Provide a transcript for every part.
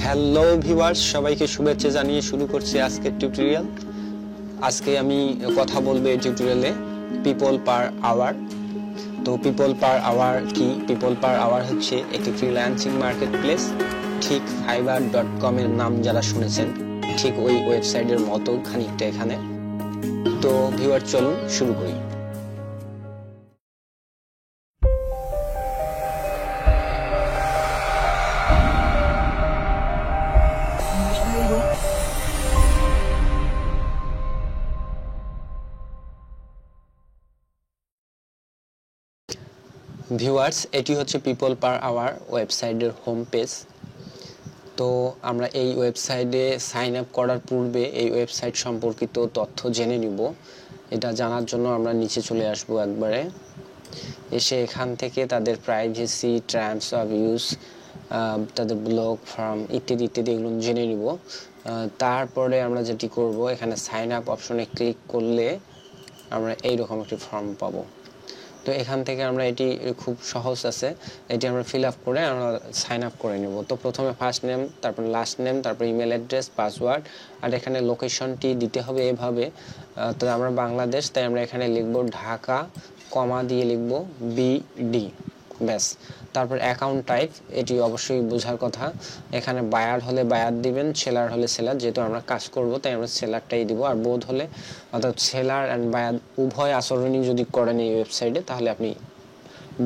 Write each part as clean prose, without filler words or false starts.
Hello viewers, সবাইকে শুভেচ্ছা জানিয়ে শুরু করছি আজকের টিউটোরিয়াল। আজকে আমি কথা বলবো এই টিউটোরিয়ালে পিপল পার আওয়ার। তো পিপল পার আওয়ার কি? পিপল পার আওয়ার হচ্ছে একটি ফ্রিল্যান্সিং মার্কেট প্লেস। ঠিক fiverr.com এর নাম যারা শুনেছেন, ঠিক ওই ওয়েবসাইটের মতো খানিকটা এখানে। তো ভিউয়ার, চলুন শুরু করি। ভিউয়ার্স, এটি হচ্ছে পিপল পার আওয়ার ওয়েবসাইটের হোম পেজ। তো আমরা এই ওয়েবসাইটে সাইন আপ করার পূর্বে এই ওয়েবসাইট সম্পর্কিত তথ্য জেনে নিব। এটা জানার জন্য আমরা নিচে চলে আসব একবারে। এসে এখান থেকে তাদের প্রাইভেসি, টার্মস অফ ইউজ, তাদের ব্লগ ফর্ম ইত্যাদি ইত্যাদি এগুলো জেনে নিব। তারপরে আমরা যেটি করব, এখানে সাইন আপ অপশনে ক্লিক করলে আমরা এইরকম একটি ফর্ম পাবো। তো এখান থেকে আমরা এটি খুব সহজ আছে, এটি আমরা ফিল আপ করে আমরা সাইন আপ করে নেব। তো প্রথমে ফার্স্ট নেম, তারপর লাস্ট নেম, তারপর ইমেল অ্যাড্রেস, পাসওয়ার্ড, আর এখানে লোকেশনটি দিতে হবে এভাবে। তো আমরা বাংলাদেশ, তাই আমরা এখানে লিখব ঢাকা, কমা দিয়ে লিখব বিডি, ব্যাস। তারপর অ্যাকাউন্ট টাইপ, এটি অবশ্যই বোঝার কথা। এখানে বায়ার হলে বায়ার দিবেন, সেলার হলে সেলার, যেহেতু আমরা কাজ করব তাই আমরা সেলারটাই দিব। আর বোধ হলে, অর্থাৎ সেলার অ্যান্ড বায়ার উভয় আচরণই যদি করেন এই ওয়েবসাইটে, তাহলে আপনি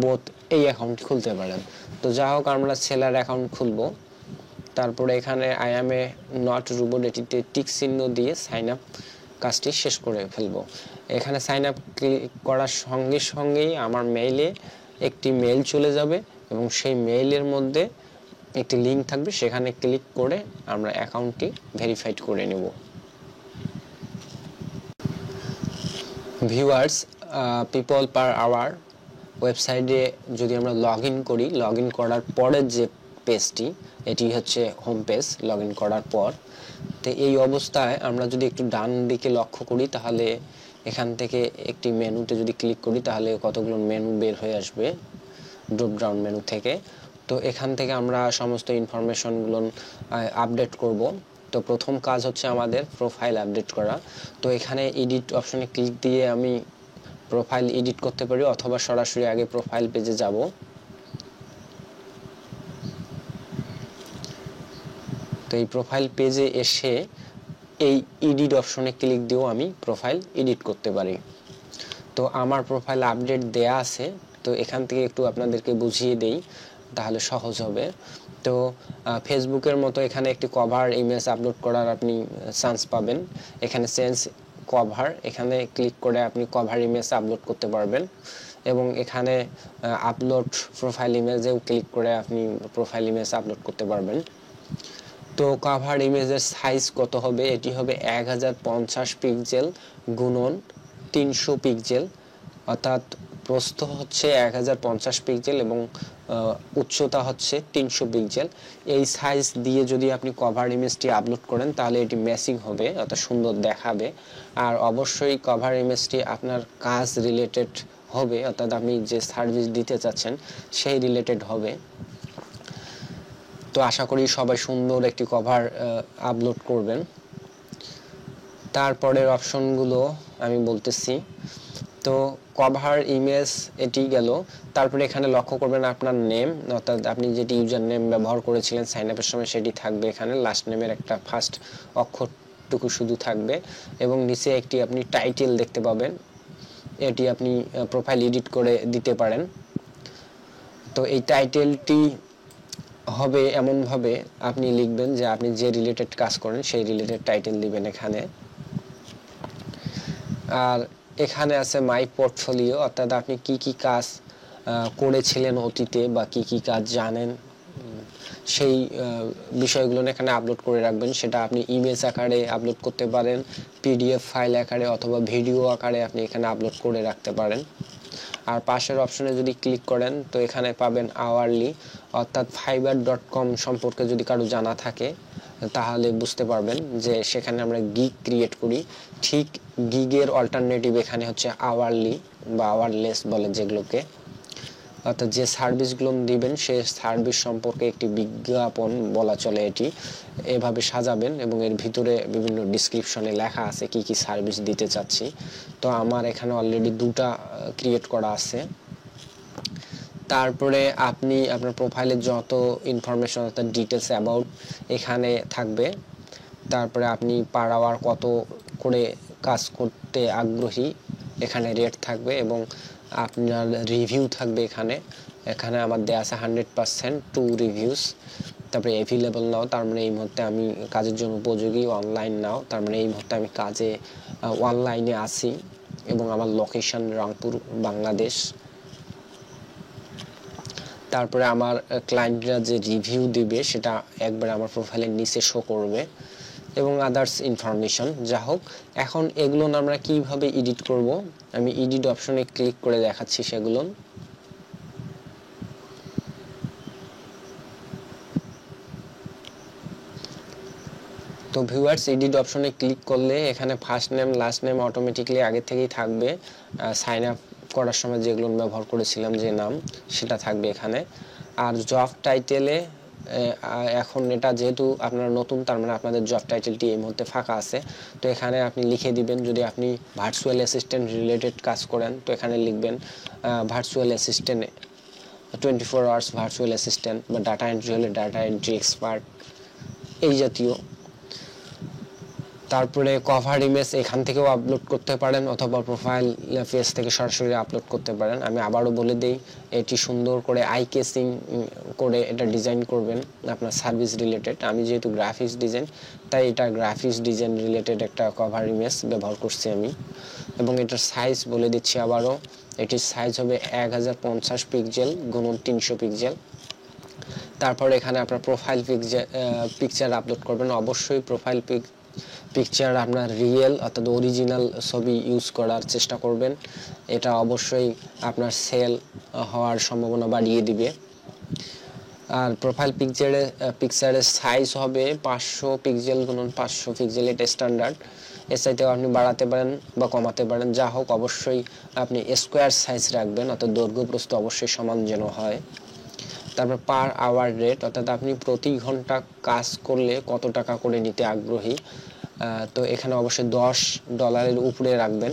বোধ এই অ্যাকাউন্ট খুলতে পারেন। তো যা হোক, আমরা সেলার অ্যাকাউন্ট খুলব। তারপরে এখানে I am A not robot, এটিতে টিক চিহ্ন দিয়ে সাইন আপ কাজটি শেষ করে ফেলব। এখানে সাইন আপ ক্লিক করার সঙ্গে সঙ্গেই আমার মেইলে একটি মেইল চলে যাবে এবং সেই মেইলের মধ্যে একটি লিঙ্ক থাকবে, সেখানে ক্লিক করে আমরা অ্যাকাউন্টটি ভেরিফাইড করে নেব। ভিউয়ার্স, পিপল পার আওয়ার ওয়েবসাইটে যদি আমরা লগ ইন করি, লগ ইন করার পরের যে পেজটি, এটি হচ্ছে হোম পেজ। লগ ইন করার পর তো এই অবস্থায় আমরা যদি একটু ডান দিকে লক্ষ্য করি, তাহলে এখান থেকে একটি মেনুতে যদি ক্লিক করি, তাহলে কতগুলো মেনু বের হয়ে আসবে ড্রপ ডাউন মেনু থেকে। তো এখান থেকে আমরা সমস্ত ইনফরমেশনগুলো আপডেট করব। তো প্রথম কাজ হচ্ছে আমাদের প্রোফাইল আপডেট করা। তো এখানে এডিট অপশনে ক্লিক দিয়ে আমি প্রোফাইল এডিট করতে পারি, অথবা সরাসরি আগে প্রোফাইল পেজে যাব। তো এই প্রোফাইল পেজে এসে এই এডিট অপশনে ক্লিক দিয়েও আমি প্রোফাইল এডিট করতে পারি। তো আমার প্রোফাইল আপডেট দেয়া আছে, তো এখান থেকে একটু আপনাদেরকে বুঝিয়ে দেই, তাহলে সহজ হবে। তো ফেসবুকের মতো এখানে একটি কভার ইমেজ আপলোড করার আপনি চান্স পাবেন। এখানে চেঞ্জ কভার, এখানে ক্লিক করে আপনি কভার ইমেজ আপলোড করতে পারবেন, এবং এখানে আপলোড প্রোফাইল ইমেজেও ক্লিক করে আপনি প্রোফাইল ইমেজ আপলোড করতে পারবেন। তো কভার ইমেজের সাইজ কত হবে? এটি হবে 1050 পিক্সেল গুণন 300 পিক্সেল, অর্থাৎ প্রস্থ হচ্ছে 1050 পিক্সেল এবং উচ্চতা হচ্ছে 300 পিক্সেল। এই সাইজ দিয়ে যদি আপনি কভার ইমেজটি আপলোড করেন, তাহলে এটি ম্যাচিং হবে, অর্থাৎ সুন্দর দেখাবে। আর অবশ্যই কভার ইমেজটি আপনার কাজ রিলেটেড হবে, অর্থাৎ আপনি যে সার্ভিস দিতে চাচ্ছেন সেই রিলেটেড হবে। তো আশা করি সবাই সুন্দর একটি কভার আপলোড করবেন। তারপরের অপশনগুলো আমি বলতেছি। তো কভার ইমেজ এটি গেল। তারপরে এখানে লক্ষ্য করবেন আপনার নেম, অর্থাৎ আপনি যেটি ইউজার নেম ব্যবহার করেছিলেন সাইন আপের সময়, সেটি থাকবে এখানে। লাস্ট নেমের একটা ফার্স্ট অক্ষরটুকু শুধু থাকবে, এবং নিচে একটি আপনি টাইটেল দেখতে পাবেন, এটি আপনি প্রোফাইল এডিট করে দিতে পারেন। তো এই টাইটেলটি হবে এমনভাবে আপনি লিখবেন যে আপনি যে রিলেটেড কাজ করেন সেই রিলেটেড টাইটেল দিবেন এখানে। আর এখানে আছে মাই পোর্টফোলিও, অর্থাৎ আপনি কি কি কাজ করেছিলেন অতীতে বা কি কি কাজ জানেন, সেই বিষয়গুলো এখানে আপলোড করে রাখবেন। সেটা আপনি ইমেজ আকারে আপলোড করতে পারেন, পিডিএফ ফাইল আকারে, অথবা ভিডিও আকারে আপনি এখানে আপলোড করে রাখতে পারেন। আর পাশের অপশনে যদি ক্লিক করেন, তো এখানে পাবেন আওয়ারলি, অর্থাৎ fiverr.com সম্পর্কে যদি কারো জানা থাকে তাহলে বুঝতে পারবেন যে সেখানে আমরা গিগ ক্রিয়েট করি। ঠিক গিগের অল্টারনেটিভ এখানে হচ্ছে আওয়ারলি বা আওয়ারলেস বলে যেগুলোকে। অর্থাৎ যে সার্ভিসগুলো দিবেন সেই সার্ভিস সম্পর্কে একটি বিজ্ঞাপন বলা চলে, এটি এভাবে সাজাবেন এবং এর ভিতরে বিভিন্ন ডিসক্রিপশনে লেখা আছে কি কি সার্ভিস দিতে চাচ্ছি। তো আমার এখানে অলরেডি 2টা ক্রিয়েট করা আছে। তারপরে আপনি আপনার প্রোফাইলে যত ইনফরমেশন অর্থাৎ ডিটেলস অ্যাবাউট এখানে থাকবে। তারপরে আপনি পার আওয়ার কত করে কাজ করতে আগ্রহী এখানে রেট থাকবে এবং আপনার রিভিউ থাকবে এখানে। এখানে আমার দেওয়া আছে 100% টু রিভিউস। তারপরে অ্যাভেলেবল নাও, তার মানে এই মুহূর্তে আমি কাজের জন্য উপযোগী। অনলাইন নাও, তার মানে এই মুহূর্তে আমি কাজে অনলাইনে আছি এবং আমার লোকেশন রংপুর, বাংলাদেশ। তারপরে আমার ক্লায়েন্টরা যে রিভিউ দিবে সেটা একবার আমার প্রোফাইলের নিচে শো করবে এবং আদার্স ইনফরমেশন। যা হোক, এখন এগুলো আমরা কিভাবে এডিট করব, আমি এডিট অপশনে ক্লিক করে দেখাচ্ছি সেগুলো। তো ভিউয়ার্স, এডিট অপশনে ক্লিক করলে এখানে first name last name automatically আগে থেকেই থাকবে। সাইন আপ করার সময় যেগুলো ব্যবহার করেছিলাম যে নাম সেটা থাকবে এখানে। আর জব টাইটেলে এখন এটা যেহেতু আপনারা নতুন, তার মানে আপনাদের জব টাইটেলটি এই মুহূর্তে ফাঁকা আছে। তো এখানে আপনি লিখে দিবেন, যদি আপনি ভার্চুয়াল অ্যাসিস্ট্যান্ট রিলেটেড কাজ করেন তো এখানে লিখবেন virtual assistant 24 hours virtual assistant, বা ডাটা এন্ট্রি হলে ডাটা এন্ট্রি এক্সপার্ট, এই জাতীয়। তারপরে কভার ইমেজ এখান থেকেও আপলোড করতে পারেন অথবা প্রোফাইল পেজ থেকে সরাসরি আপলোড করতে পারেন। আমি আবারও বলে দিই, এটি সুন্দর করে আই কেসিং করে এটা ডিজাইন করবেন আপনার সার্ভিস রিলেটেড। আমি যেহেতু গ্রাফিক্স ডিজাইন, তাই এটা গ্রাফিক্স ডিজাইন রিলেটেড একটা কভার ইমেজ ব্যবহার করছি আমি। এবং এটার সাইজ বলে দিচ্ছি আবারও, এটির সাইজ হবে 1050 পিক্সেল গুণন 300 পিক্সেল। তারপর এখানে আপনার প্রোফাইল পিকচার আপলোড করবেন। অবশ্যই প্রোফাইল পিকচার আপনার রিয়েল অর্থাৎ অরিজিনাল ছবি ইউজ করার চেষ্টা করবেন। এটা অবশ্যই আপনার সেল হওয়ার সম্ভাবনা বাড়িয়ে দিবে। আর প্রোফাইল পিকচারের সাইজ হবে 500 পিক্সেল গুণন 500 পিক্সেল, এটা স্ট্যান্ডার্ড। এর চাইতেও আপনি বাড়াতে পারেন বা কমাতে পারেন। যা হোক, অবশ্যই আপনি স্কোয়ার সাইজ রাখবেন, অর্থাৎ দৈর্ঘ্য প্রস্থ অবশ্যই সমান যেন হয়। তারপর পার আওয়ার রেট, অর্থাৎ আপনি প্রতি ঘন্টা কাজ করলে কত টাকা করে নিতে আগ্রহী। তো এখানে অবশ্যই $10 উপরে রাখবেন।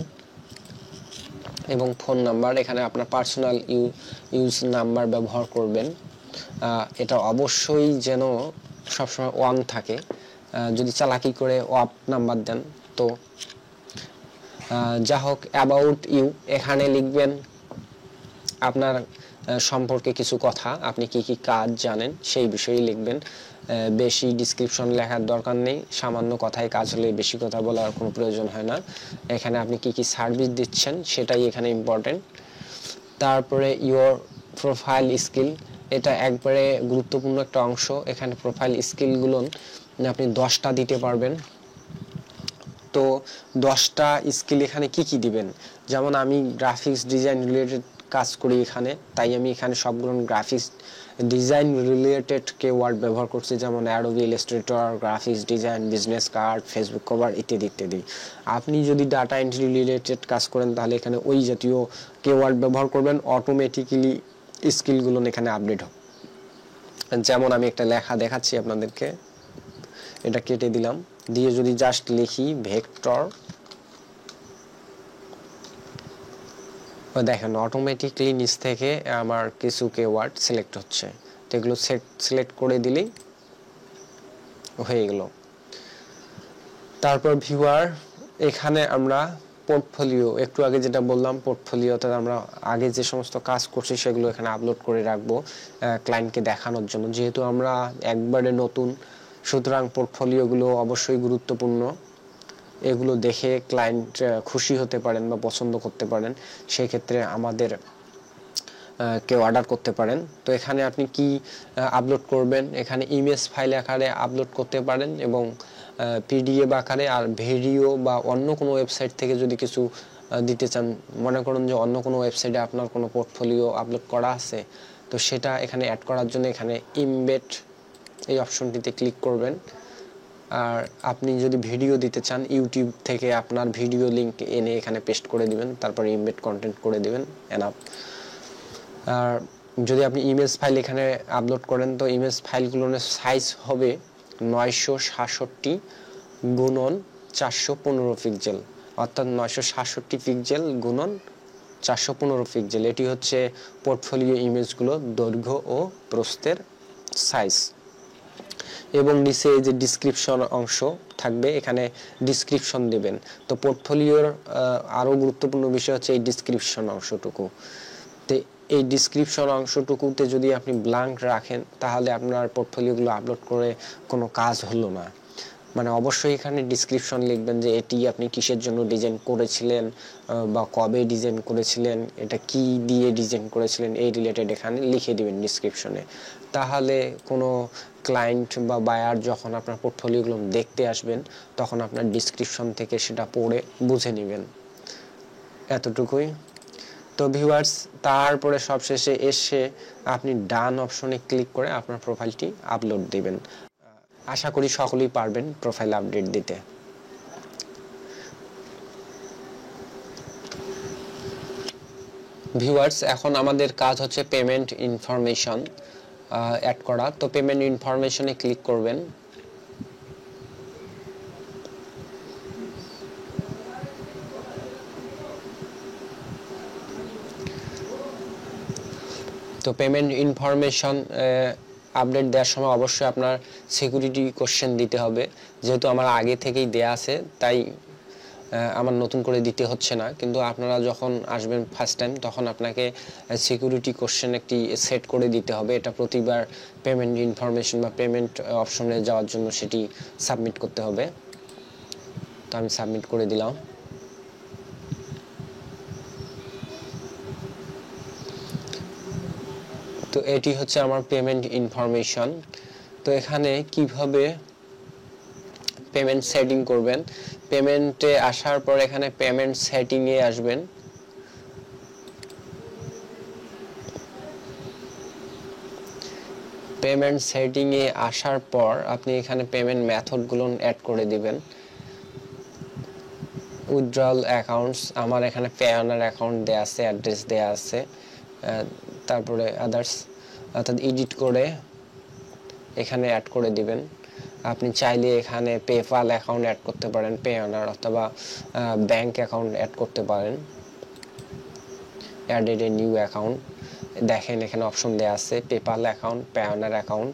এবং ফোন নাম্বার, এখানে আপনার পার্সোনাল ইউজ নাম্বার ব্যবহার করবেন। এটা অবশ্যই যেন সবসময় অন থাকে। যদি চালাকি করে অফ নাম্বার দেন তো। যা হোক, অ্যাবাউট ইউ এখানে লিখবেন আপনার সম্পর্কে কিছু কথা, আপনি কি কি কাজ জানেন সেই বিষয়ে লিখবেন। বেশি ডিসক্রিপশন লেখার দরকার নেই, সামান্য কথায় কাজ হলে বেশি কথা বলার কোনো প্রয়োজন হয় না। এখানে আপনি কি কি সার্ভিস দিচ্ছেন সেটাই এখানে ইম্পর্টেন্ট। তারপরে ইওর প্রোফাইল স্কিল, এটা একবারে গুরুত্বপূর্ণ একটা অংশ। এখানে প্রোফাইল স্কিলগুলো আপনি 10টা দিতে পারবেন। তো 10টা স্কিল এখানে কি কি দিবেন, যেমন আমি গ্রাফিক্স ডিজাইন রিলেটেড কাজ করি এখানে, তাই আমি এখানে সবগুলো গ্রাফিক্স ডিজাইন রিলেটেড ওয়ার্ড ব্যবহার করছি, যেমন Adobe Illustrator, graphics design, business card, Facebook cover ইত্যাদি ইত্যাদি। আপনি যদি ডাটা এন্ট্রি রিলেটেড কাজ করেন তাহলে এখানে ওই জাতীয় ওয়ার্ড ব্যবহার করবেন, অটোমেটিক্যালি স্কিলগুলো এখানে আপডেট হবে। যেমন আমি একটা লেখা দেখাচ্ছি আপনাদেরকে, এটা কেটে দিলাম, দিয়ে যদি জাস্ট লিখি ভেক্টর, দেখেন অটোমেটিকলি নিচ থেকে আমার কিছু ওয়ার্ড সিলেক্ট হচ্ছে। তো এগুলো সিলেক্ট করে দিলেই হয়ে গেল। তারপর ভিউয়ার, এখানে আমরা পোর্টফোলিও, একটু আগে যেটা বললাম পোর্টফোলিওতে আমরা আগে যে সমস্ত কাজ করছি সেগুলো এখানে আপলোড করে রাখবো ক্লায়েন্টকে দেখানোর জন্য। যেহেতু আমরা একবারে নতুন, সুতরাং পোর্টফোলিওগুলো অবশ্যই গুরুত্বপূর্ণ। এগুলো দেখে ক্লায়েন্ট খুশি হতে পারেন বা পছন্দ করতে পারেন, সেই ক্ষেত্রে আমাদের কেউ অর্ডার করতে পারেন। তো এখানে আপনি কি আপলোড করবেন, এখানে ইমেজ ফাইল আকারে আপলোড করতে পারেন এবং পিডিএফ আকারে। আর ভিডিও বা অন্য কোনো ওয়েবসাইট থেকে যদি কিছু দিতে চান, মনে করুন যে অন্য কোনো ওয়েবসাইটে আপনার কোনো পোর্টফোলিও আপলোড করা আছে, তো সেটা এখানে অ্যাড করার জন্য এখানে ইমবেড এই অপশনটিতে ক্লিক করবেন। আর আপনি যদি ভিডিও দিতে চান, ইউটিউব থেকে আপনার ভিডিও লিংক এনে এখানে পেস্ট করে দিবেন, তারপর ইমবেড কন্টেন্ট করে দিবেন, এনাফ। আর যদি আপনি ইমেজ ফাইল এখানে আপলোড করেন তো ইমেজ ফাইলগুলোর সাইজ হবে 967 গুণন 415 পিক্সেল, অর্থাৎ 967 পিক্সেল গুণন 415 পিক্সেল। এটি হচ্ছে পোর্টফোলিও ইমেজগুলো দৈর্ঘ্য ও প্রস্থের সাইজ। এবং নিচে এই যে ডিসক্রিপশন অংশ থাকবে, এখানে ডিসক্রিপশন দেবেন। তো পোর্টফোলিওর আরও গুরুত্বপূর্ণ বিষয় হচ্ছে এই ডিসক্রিপশন অংশটুকু। তো এই ডিসক্রিপশন অংশটুকুতে যদি আপনি ব্ল্যাঙ্ক রাখেন তাহলে আপনার পোর্টফোলিওগুলো আপলোড করে কোনো কাজ হলো না। মানে অবশ্যই এখানে ডিসক্রিপশন লিখবেন যে এটি আপনি কিসের জন্য ডিজাইন করেছিলেন বা কবে ডিজাইন করেছিলেন, এটা কি দিয়ে ডিজাইন করেছিলেন, এই রিলেটেড এখানে লিখে দিবেন ডিসক্রিপশনে। তাহলে কোনো ক্লায়েন্ট বা বায়ার যখন আপনার পোর্টফোলিওগুলো দেখতে আসবেন তখন আপনার ডিসক্রিপশন থেকে সেটা পড়ে বুঝে নেবেন। এতটুকুই। তো ভিউয়ার্স, তারপরে সবশেষে এসে আপনি ডান অপশনে ক্লিক করে আপনার প্রোফাইলটি আপলোড দিবেন। আশা করি সকলেই পারবেন প্রোফাইল আপডেট দিতে। ভিউয়ার্স, এখন আমাদের কাজ হচ্ছে পেমেন্ট ইনফরমেশন অ্যাড করা। তো পেমেন্ট ইনফরমেশনে ক্লিক করবেন। তো পেমেন্ট ইনফরমেশন আপডেট দেওয়ার সময় অবশ্যই আপনার সিকিউরিটি কোশ্চেন দিতে হবে। যেহেতু আমার আগে থেকেই দেয়া আছে তাই আমার নতুন করে দিতে হচ্ছে না, কিন্তু আপনারা যখন আসবেন ফার্স্ট টাইম তখন আপনাকে সিকিউরিটি কোশ্চেন একটি সেট করে দিতে হবে। এটা প্রতিবার পেমেন্ট ইনফরমেশন বা পেমেন্ট অপশনে যাওয়ার জন্য সেটি সাবমিট করতে হবে। তো আমি সাবমিট করে দিলাম। তো এটি হচ্ছে আমার পেমেন্ট ইনফরমেশন। তো এখানে কিভাবে পেমেন্ট সেটিং করবেন, পেমেন্টে আসার পর এখানে পেমেন্ট সেটিংয়ে আসবেন। পেমেন্ট সেটিংয়ে আসার পর আপনি এখানে পেমেন্ট মেথডগুলো অ্যাড করে দিবেন। উইথড্রয়াল অ্যাকাউন্টস, আমার এখানে পেওনার অ্যাকাউন্ট দেয়া আছে, অ্যাড্রেস দেয়া আছে। তারপরে আদার্স, অর্থাৎ এডিট করে এখানে অ্যাড করে দিবেন। আপনি চাইলে এখানে পেপাল অ্যাকাউন্ট অ্যাড করতে পারেন, পেওনার অথবা ব্যাংক অ্যাকাউন্ট অ্যাড করতে পারেন। অ্যাডেড এ নিউ অ্যাকাউন্ট, দেখেন এখানে অপশন দেওয়া আছে PayPal account, Payoneer account,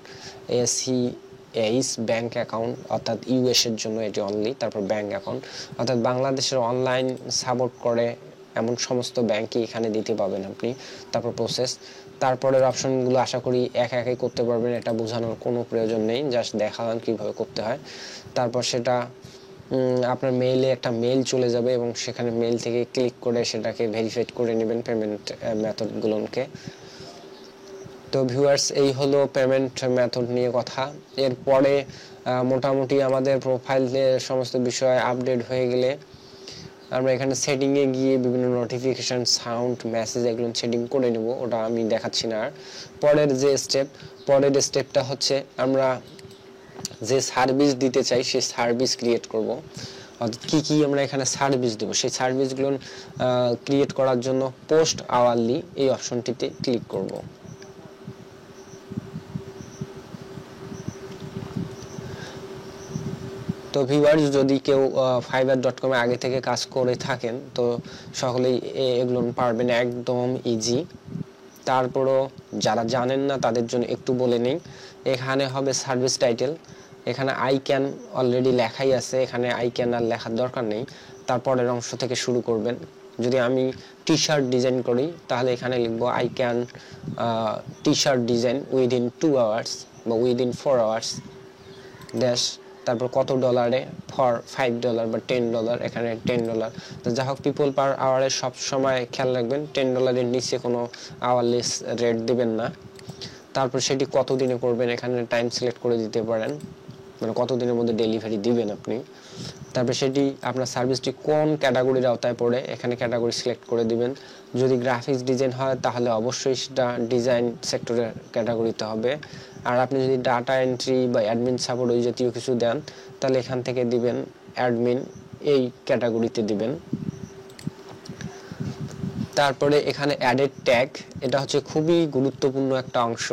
ACH bank account, অর্থাৎ ইউএস এর জন্য এটি অনলি, তারপর ব্যাংক অ্যাকাউন্ট, অর্থাৎ বাংলাদেশের অনলাইন সাপোর্ট করে এমন সমস্ত ব্যাংকই এখানে দিতে পাবেন আপনি। তারপর প্রসেস, তারপরের অপশনগুলো আশা করি একা একাই করতে পারবেন, এটা বোঝানোর কোনো প্রয়োজন নেই, জাস্ট দেখালাম কীভাবে করতে হয়। তারপর সেটা আপনার মেইলে একটা মেইল চলে যাবে এবং সেখানে মেইল থেকে ক্লিক করে সেটাকে ভেরিফাইড করে নেবেন পেমেন্ট মেথডগুলোকে। তো ভিউয়ার্স, এই হলো পেমেন্ট মেথড নিয়ে কথা। এরপরে মোটামুটি আমাদের প্রোফাইলের সমস্ত বিষয় আপডেট হয়ে গেলে আমরা এখানে সেটিংয়ে গিয়ে বিভিন্ন নোটিফিকেশান, সাউন্ড, মেসেজ এগুলো সেটিং করে নেব, ওটা আমি দেখাচ্ছি না। আর পরের স্টেপটা হচ্ছে আমরা যে সার্ভিস দিতে চাই সেই সার্ভিস ক্রিয়েট করব। অর্থাৎ কী আমরা এখানে সার্ভিস দেবো সেই সার্ভিসগুলো ক্রিয়েট করার জন্য পোস্ট আওয়ারলি এই অপশনটিতে ক্লিক করব। তো ভিউয়ার্স, যদি কেউ fiverr.com এ আগে থেকে কাজ করে থাকেন তো সকলেই এগুলো পারবেন, একদম ইজি। তারপরও যারা জানেন না তাদের জন্য একটু বলে নেই। এখানে হবে সার্ভিস টাইটেল, এখানে আই ক্যান অলরেডি লেখাই আছে, এখানে আই ক্যান আর লেখার দরকার নেই। তারপরের অংশ থেকে শুরু করবেন। যদি আমি টি শার্ট ডিজাইন করি তাহলে এখানে লিখবো I can T shirt design within 2 hours বা উইদিন 4 আওয়ার্স ড্যাশ, তারপর কত ডলারে, ফর $5 বা $10, এখানে $10। তো যা হোক, পিপল পার আওয়ারে সব সময় খেয়াল রাখবেন $10 নিচে কোনো আওয়ারলি রেট দেবেন না। তারপর সেটি কত দিনে করবেন এখানে টাইম সিলেক্ট করে দিতে পারেন, মানে কত দিনের মধ্যে ডেলিভারি দিবেন আপনি। তারপর সেটি আপনার সার্ভিসটি কোন ক্যাটাগরির আওতায় পড়ে এখানে ক্যাটাগরি সিলেক্ট করে দিবেন। যদি গ্রাফিক্স ডিজাইন হয় তাহলে অবশ্যই সেটা ডিজাইন সেক্টরের ক্যাটাগরিতে হবে। আর আপনি যদি ডাটা এন্ট্রি বা অ্যাডমিন সাপোর্ট ওই জাতীয় কিছু দেন তাহলে এখান থেকে দিবেন অ্যাডমিন, এই ক্যাটাগরিতে দিবেন। তারপরে এখানে অ্যাডেড ট্যাগ, এটা হচ্ছে খুবই গুরুত্বপূর্ণ একটা অংশ।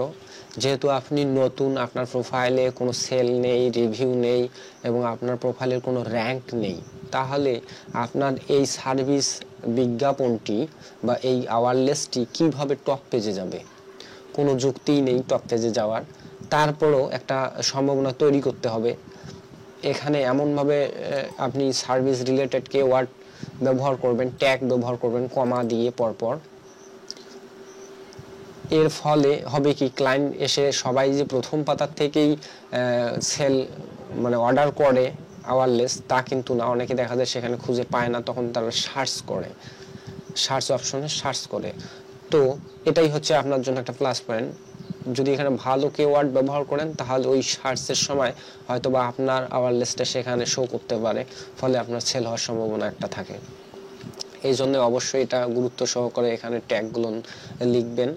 যেহেতু আপনি নতুন, আপনার প্রোফাইলে কোনো সেল নেই, রিভিউ নেই এবং আপনার প্রোফাইলের কোনো র্যাঙ্ক নেই, তাহলে আপনার এই সার্ভিস বিজ্ঞাপনটি বা এই আওয়ারলেসটি কিভাবে টপ পেজে যাবে? কোনো যুক্তিই নেই টপ পেজে যাওয়ার। তারপরও একটা সম্ভাবনা তৈরি করতে হবে। এখানে এমনভাবে আপনি সার্ভিস রিলেটেড কিওয়ার্ড ব্যবহার করবেন, ট্যাগ ব্যবহার করবেন কমা দিয়ে পরপর। এর ফলে হবে কি, ক্লায়েন্ট এসে সবাই যে প্রথম পাতার থেকেই সেল মানে অর্ডার করে আওয়ারলেস, তা কিন্তু না। অনেকে দেখা যায় সেখানে খুঁজে পায় না, তখন তারা সার্চ করে, সার্চ অপশনে সার্চ করে। তো এটাই হচ্ছে আপনার জন্য একটা প্লাস পয়েন্ট। যদি এখানে ভালো কিওয়ার্ড ব্যবহার করেন তাহলে ওই সার্চের সময় হয়তো বা আপনার আওয়ারলেসটা সেখানে শো করতে পারে, ফলে আপনার সেল হওয়ার সম্ভাবনা একটা থাকে। এই জন্য অবশ্যই এটা গুরুত্ব সহকারে এখানে ট্যাগগুলো লিখবেন।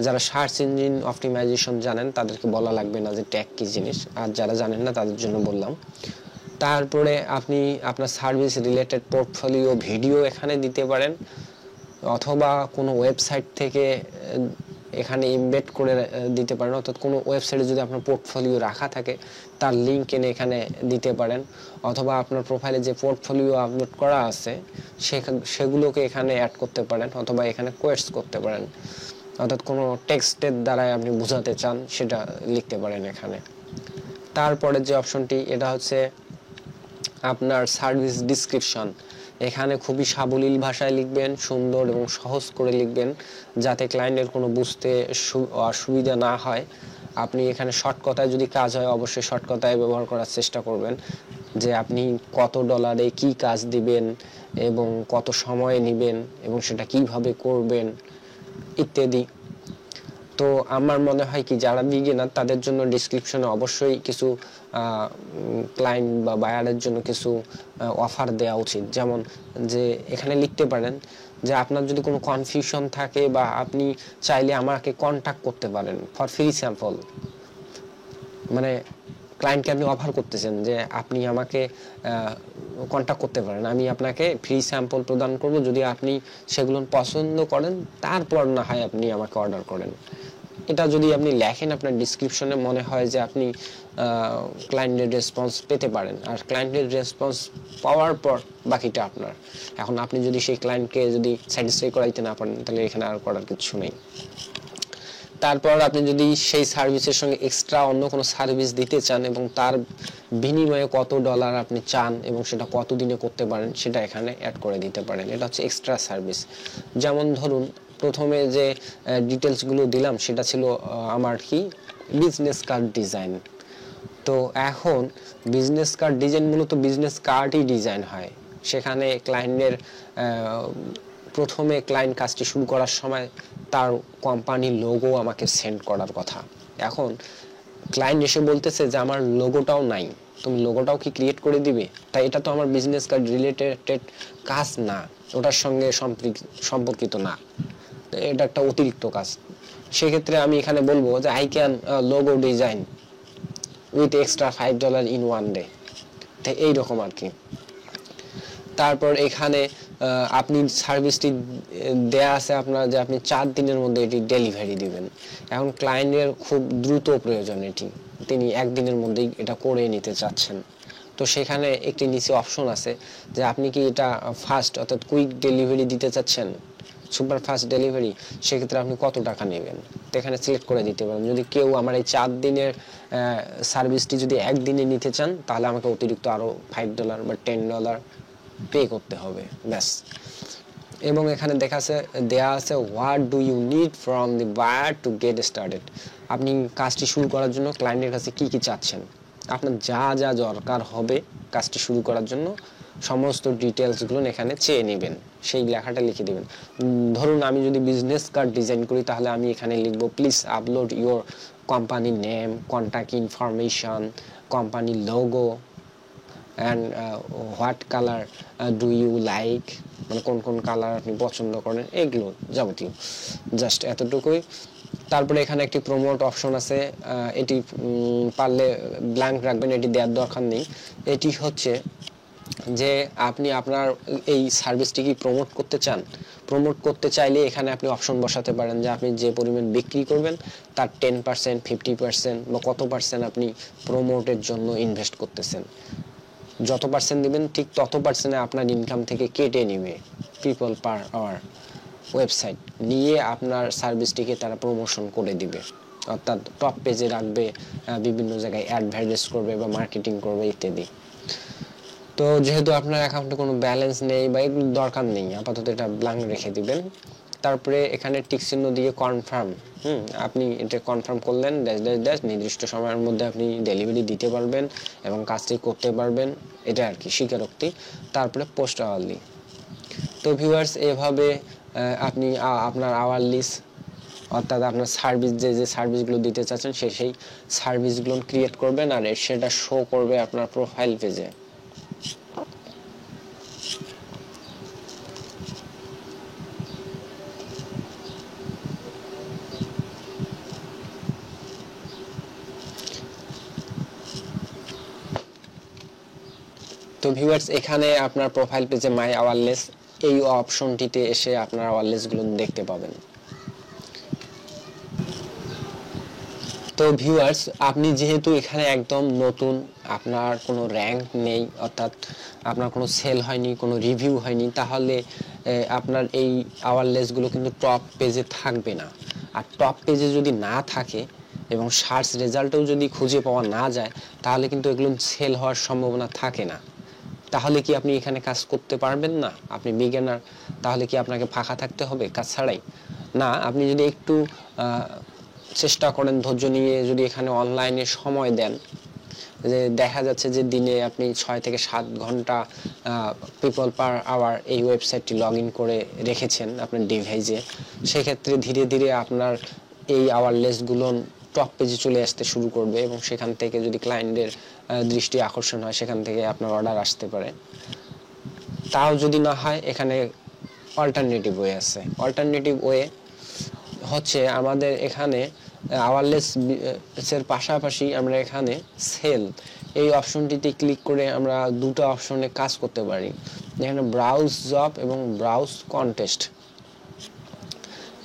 যারা সার্চ ইঞ্জিন অপটিমাইজেশন জানেন তাদেরকে বলা লাগবে না যে ট্যাগ কি জিনিস, আর যারা জানেন না তাদের জন্য বললাম। তারপরে আপনি আপনার সার্ভিস রিলেটেড পোর্টফোলিও ভিডিও এখানে দিতে পারেন, অথবা কোনো ওয়েবসাইট থেকে এখানে ইমবেড করে দিতে পারেন। অর্থাৎ কোনো ওয়েবসাইটে যদি আপনার পোর্টফোলিও রাখা থাকে তার লিঙ্ক এনে এখানে দিতে পারেন, অথবা আপনার প্রোফাইলে যে পোর্টফোলিও আপলোড করা আছে সেগুলোকে এখানে অ্যাড করতে পারেন, অথবা এখানে কোয়েটস করতে পারেন। অর্থাৎ কোনো টেক্সটের দ্বারাই আপনি বোঝাতে চান সেটা লিখতে পারেন এখানে। তারপরে যে অপশনটি, এটা হচ্ছে আপনার সার্ভিস ডিসক্রিপশন। এখানে খুবই সাবলীল ভাষায় লিখবেন, সুন্দর এবং সহজ করে লিখবেন, যাতে ক্লায়েন্টের কোনো বুঝতে অসুবিধা না হয়। আপনি এখানে শর্ট কথায় যদি কাজ হয় অবশ্যই শর্ট কথায় ব্যবহার করার চেষ্টা করবেন, যে আপনি কত ডলারে কি কাজ দিবেন এবং কত সময় নেবেন এবং সেটা কিভাবে করবেন ইত্যাদি। তো আমার মনে হয় কি, যারা বিগিনার তাদের জন্য ডেসক্রিপশনে অবশ্যই কিছু ক্লায়েন্ট বা বায়ারের জন্য কিছু অফার দেওয়া উচিত। যেমন যে এখানে লিখতে পারেন যে আপনার যদি কোনো কনফিউশন থাকে বা আপনি চাইলে আমাকে কন্ট্যাক্ট করতে পারেন ফর ফ্রি স্যাম্পল। মানে ক্লায়েন্টকে আপনি অফার করতেছেন যে আপনি আমাকে কন্ট্যাক্ট করতে পারেন, আমি আপনাকে ফ্রি স্যাম্পল প্রদান করব, যদি আপনি সেগুলো পছন্দ করেন তারপর না হয় আপনি আমাকে অর্ডার করেন। এটা যদি আপনি লেখেন আপনার ডিসক্রিপশনে, মনে হয় যে আপনি ক্লায়েন্টের রেসপন্স পেতে পারেন। আর ক্লায়েন্টের রেসপন্স পাওয়ার পর বাকিটা আপনার। এখন আপনি যদি সেই ক্লায়েন্টকে যদি স্যাটিসফাই করাইতে না পারেন তাহলে এখানে আর করার কিছু নেই। তারপর আপনি যদি সেই সার্ভিসের সঙ্গে এক্সট্রা অন্য কোনো সার্ভিস দিতে চান এবং তার বিনিময়ে কত ডলার আপনি চান এবং সেটা কত দিনে করতে পারেন সেটা এখানে অ্যাড করে দিতে পারেন। এটা হচ্ছে এক্সট্রা সার্ভিস। যেমন ধরুন প্রথমে যে ডিটেলসগুলো দিলাম সেটা ছিল আমার কি বিজনেস কার্ড ডিজাইন। তো এখন বিজনেস কার্ড ডিজাইন মূলত বিজনেস কার্ডই ডিজাইন হয়। সেখানে ক্লায়েন্টের প্রথমে ক্লায়েন্ট কাজটি শুরু করার সময় তার কোম্পানির লোগো আমাকে সেন্ড করার কথা। এখন ক্লায়েন্ট এসে বলতেছে যে আমার লোগোটাও নাই, তুমি লোগোটাও কি ক্রিয়েট করে দিবে? তাই এটা তো আমার বিজনেস কার্ড রিলেটেড কাজ না, ওটার সঙ্গে সম্পর্কিত না, এটা একটা অতিরিক্ত কাজ। সেক্ষেত্রে আমি এখানে বলবো যে I can logo design with extra $5 in 1 day. তাই এইরকম আর কি। তারপর এখানে আপনি সার্ভিসটি দেয়া আছে আপনার যে আপনি 4 দিনের মধ্যে এটি ডেলিভারি দিবেন। এখন ক্লায়েন্টের খুব দ্রুত প্রয়োজন এটি, তিনি 1 দিনের মধ্যেই এটা করে নিতে চাচ্ছেন। তো সেখানে একটি নিচে অপশন আছে যে আপনি কি এটা ফাস্ট অর্থাৎ কুইক ডেলিভারি দিতে চাচ্ছেন, সুপার ফাস্ট ডেলিভারি, সেক্ষেত্রে আপনি কত টাকা নেবেন তো এখানে সিলেক্ট করে দিতে পারেন। যদি কেউ আমার এই 4 দিনের সার্ভিসটি যদি 1 দিনে নিতে চান তাহলে আমাকে অতিরিক্ত আরও $5 বা $10 পে করতে হবে, ব্যাস। এবং এখানে দেয়া আছে what do you need from the buyer to get started. আপনি কাজটি শুরু করার জন্য ক্লায়েন্টের কাছে কি কি চাচ্ছেন, আপনার যা যা দরকার হবে কাজটি শুরু করার জন্য সমস্ত ডিটেলসগুলো এখানে চেয়ে নেবেন, সেই লেখাটা লিখে দেবেন। ধরুন আমি যদি বিজনেস কার্ড ডিজাইন করি তাহলে আমি এখানে লিখব please upload your company name, contact information, company logo and what colour do you like, মানে কোন কোন কালার আপনি পছন্দ করেন, এগুলো যাবতীয়, জাস্ট এতটুকুই। তারপরে এখানে একটি প্রমোট অপশন আছে, এটি পারলে ব্ল্যাঙ্ক রাখবেন, এটি দেওয়ার দরকার নেই। এটি হচ্ছে যে আপনি আপনার এই সার্ভিসটি কি প্রমোট করতে চান। প্রমোট করতে চাইলে এখানে আপনি অপশন বসাতে পারেন যে আপনি যে পরিমাণ বিক্রি করবেন তার 10%, 50% বা কত পার্সেন্ট আপনি প্রমোটের জন্য ইনভেস্ট করতেছেন। যত পার্সেন্ট দিবেন ঠিক তত পার্সেন্টে আপনার ইনকাম থেকে কেটে নেবে পিপল পার আওয়ার ওয়েবসাইট, নিয়ে আপনার সার্ভিসটিকে তারা প্রমোশন করে দিবে, অর্থাৎ টপ পেজে রাখবে, বিভিন্ন জায়গায় অ্যাডভার্টাইজ করবে বা মার্কেটিং করবে ইত্যাদি। তো যেহেতু আপনার অ্যাকাউন্টে কোনো ব্যালেন্স নেই বা এগুলো দরকার নেই, আপাতত এটা ব্ল্যাঙ্ক রেখে দিবেন। তারপরে এখানে টিক চিহ্ন দিয়ে কনফার্ম, আপনি এটা কনফার্ম করলেন, ড্যাশ ড্যাশ ড্যাশ নির্দিষ্ট সময়ের মধ্যে আপনি ডেলিভারি দিতে পারবেন এবং কাজটি করতে পারবেন, এটা আর কি স্বীকারোক্তি। তারপরে পোস্ট আওয়ারলি। তো ভিউয়ার্স, এভাবে আপনি আপনার আওয়ারলিস অর্থাৎ আপনার সার্ভিস যে সার্ভিসগুলো দিতে চাচ্ছেন সেই সার্ভিসগুলো ক্রিয়েট করবেন আর সেটা শো করবে আপনার প্রোফাইল পেজে। তো ভিউয়ার্স, এখানে আপনার প্রোফাইল পেজে মাই আওয়ারলেস এই অপশনটিতে এসে আপনার আওয়ারলেসগুলো দেখতে পাবেন। তো ভিউয়ার্স, আপনি যেহেতু এখানে একদম নতুন, আপনার কোনো র্যাঙ্ক নেই, অর্থাৎ আপনার কোনো সেল হয়নি, কোনো রিভিউ হয়নি, তাহলে আপনার এই আওয়ারলেসগুলো কিন্তু টপ পেজে থাকবে না। আর টপ পেজে যদি না থাকে এবং সার্চ রেজাল্টেও যদি খুঁজে পাওয়া না যায়, তাহলে কিন্তু এগুলো সেল হওয়ার সম্ভাবনা থাকে না। তাহলে কি আপনি এখানে কাজ করতে পারবেন না? আপনি বিগিনার, তাহলে কি আপনাকে ফাঁকা থাকতে হবে কাজ ছাড়াই? না, আপনি যদি একটু চেষ্টা করেন, ধৈর্য নিয়ে যদি এখানে অনলাইনে সময় দেন, যে দেখা যাচ্ছে যে দিনে আপনি 6 থেকে 7 ঘন্টা পিপল পার আওয়ার এই ওয়েবসাইটটি লগ ইন করে রেখেছেন আপনার ডিভাইসে, সেক্ষেত্রে ধীরে ধীরে আপনার এই আওয়ারলেসগুলো টপ পেজে চলে আসতে শুরু করবে এবং সেখান থেকে যদি ক্লায়েন্টের দৃষ্টি আকর্ষণ হয়, সেখান থেকে আপনার অর্ডার আসতে পারে। তাও যদি না হয়, এখানে অল্টারনেটিভ ওয়ে আছে। অল্টারনেটিভ ওয়ে হচ্ছে আমাদের এখানে আওয়ারলেস এর পাশাপাশি আমরা এখানে সেল এই অপশনটিতে ক্লিক করে আমরা দুটো অপশনে কাজ করতে পারি। এখানে ব্রাউজ জব এবং ব্রাউজ কন্টেস্ট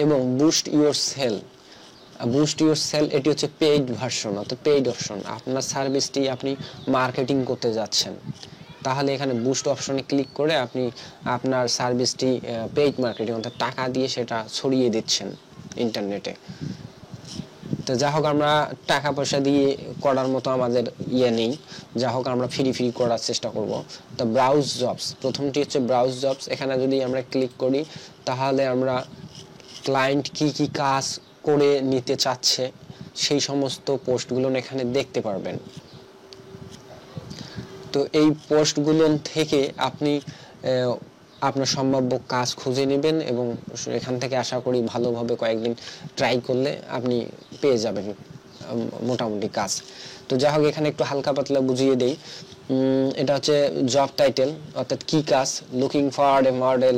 এবং boost your sale. Boost your sale এটি হচ্ছে পেইড ভার্সন, অর্থাৎ পেইড অপশন। আপনার সার্ভিসটি আপনি মার্কেটিং করতে যাচ্ছেন, তাহলে এখানে বুস্ট অপশনে ক্লিক করে আপনি আপনার সার্ভিসটি পেইড মার্কেটিং অর্থাৎ টাকা দিয়ে সেটা ছড়িয়ে দিচ্ছেন ইন্টারনেটে। তো যা হোক, আমরা টাকা পয়সা দিয়ে করার মতো আমাদের নেই, যা হোক আমরা ফ্রি ফ্রি করার চেষ্টা করব। তো ব্রাউজ জবস, প্রথমটি হচ্ছে ব্রাউজ জবস। এখানে যদি আমরা ক্লিক করি, তাহলে আমরা ক্লায়েন্ট কি কি কাজ করে নিতে চাচ্ছে সেই সমস্ত পোস্টগুলো এখানে দেখতে পারবেন। তো এই পোস্টগুলো থেকে আপনি আপনার সম্ভাব্য কাজ খুঁজে নেবেন এবং এখান থেকে আশা করি ভালোভাবে কয়েকদিন ট্রাই করলে আপনি পেয়ে যাবেন মোটামুটি কাজ। তো যাই হোক, এখানে একটু হালকা পাতলা বুঝিয়ে দেই। এটা হচ্ছে জব টাইটেল, অর্থাৎ কি কাজ, looking for a model